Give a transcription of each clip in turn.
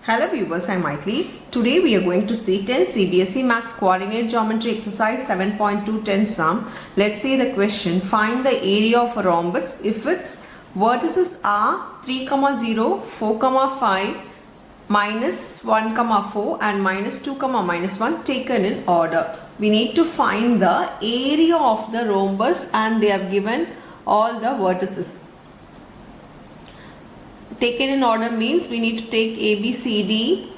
Hello viewers, I am Maithili. Today we are going to see 10 CBSE Maths Coordinate Geometry Exercise 7.2 sum. Let's see the question. Find the area of a rhombus if its vertices are 3, 0, 4, 5, minus 1, 4 and minus 2, minus 1 taken in order. We need to find the area of the rhombus and they have given all the vertices. Taken in order means we need to take A, B, C, D.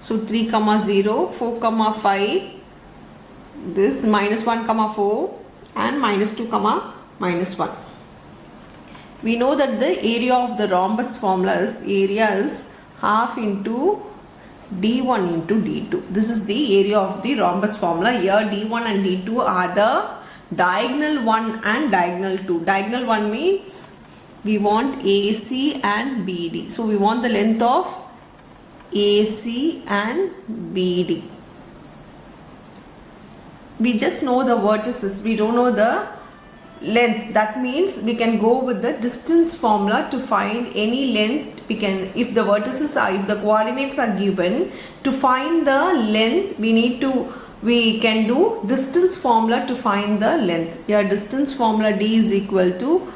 So 3, 0, 4, 5, this minus 1, 4 and minus 2, minus 1. We know that the area of the rhombus formula is half into D1 into D2. This is the area of the rhombus formula. Here D1 and D2 are the diagonal 1 and diagonal 2. Diagonal 1 means we want AC and BD. So we want the length of AC and BD. We just know the vertices. We don't know the length. That means we can go with the distance formula to find any length. We can, if the vertices are, if the coordinates are given, to find the length, we can do distance formula to find the length. Here distance formula D is equal to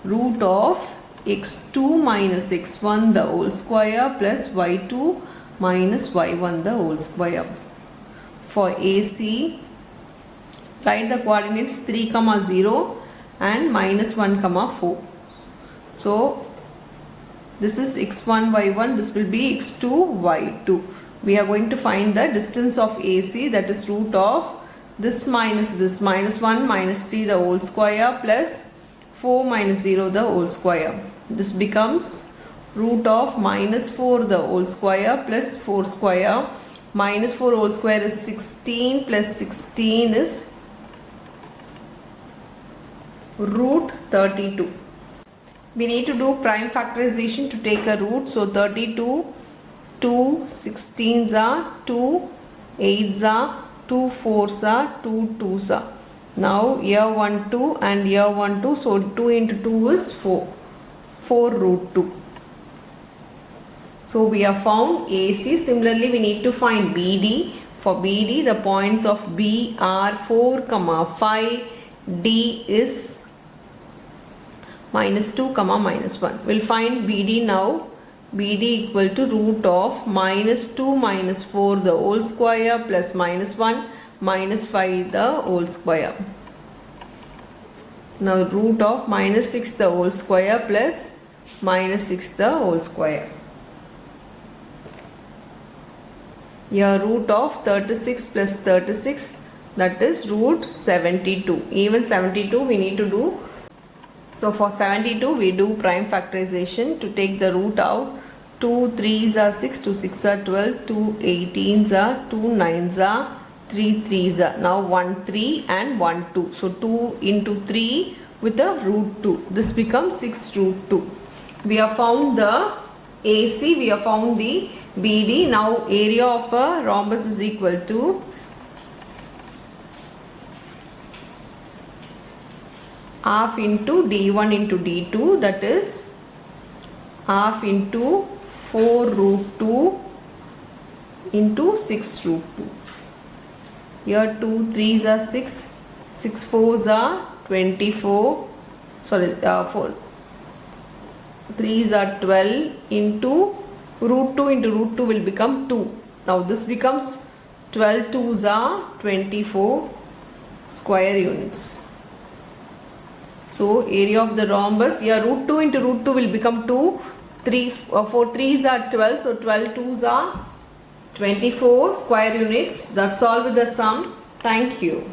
root of x2 minus x1 the whole square plus y2 minus y1 the whole square. For AC, write the coordinates 3, 0 and minus 1, 4. So this is x1, y1, this will be x2, y2. We are going to find the distance of AC, that is root of this, minus 1, minus 3 the whole square plus 4 minus 0 the whole square. This becomes root of minus 4 the whole square plus 4 square. Minus 4 whole square is 16 plus 16 is root 32. We need to do prime factorization to take a root. So 32, 2 16s are, 2 8s are, 2 4s are, 2 2s are. Now here 1 2 and here 1 2, so 2 into 2 is 4 root 2. So we have found AC. Similarly we need to find BD. For BD the points of B are 4, 5, D is minus 2, minus 1. We'll find BD now. BD equal to root of minus 2 minus 4 the whole square plus minus 1 minus 5 the whole square. Now root of minus 6 the whole square plus minus 6 the whole square. Here root of 36 plus 36, that is root 72. Even 72 we need to do. So for 72 we do prime factorization to take the root out. 2 3s are 6, 2 6 are 12, 2 18s are, 2 9s are, 3 3s are. Now 1 3 and 1 2. So 2 into 3 with a root 2. This becomes 6 root 2. We have found the AC. We have found the BD. Now area of a rhombus is equal to half into D1 into D2. That is half into 4 root 2 into 6 root 2. Here 2 3s are 6, 6 4s are 24, 4 3s are 12 into root 2 will become 2. Now this becomes 12 2s are 24 square units. So area of the rhombus, here root 2 into root 2 will become 2, 4 3s are 12, so 12 2s are 24 square units. That's all with the sum. Thank you.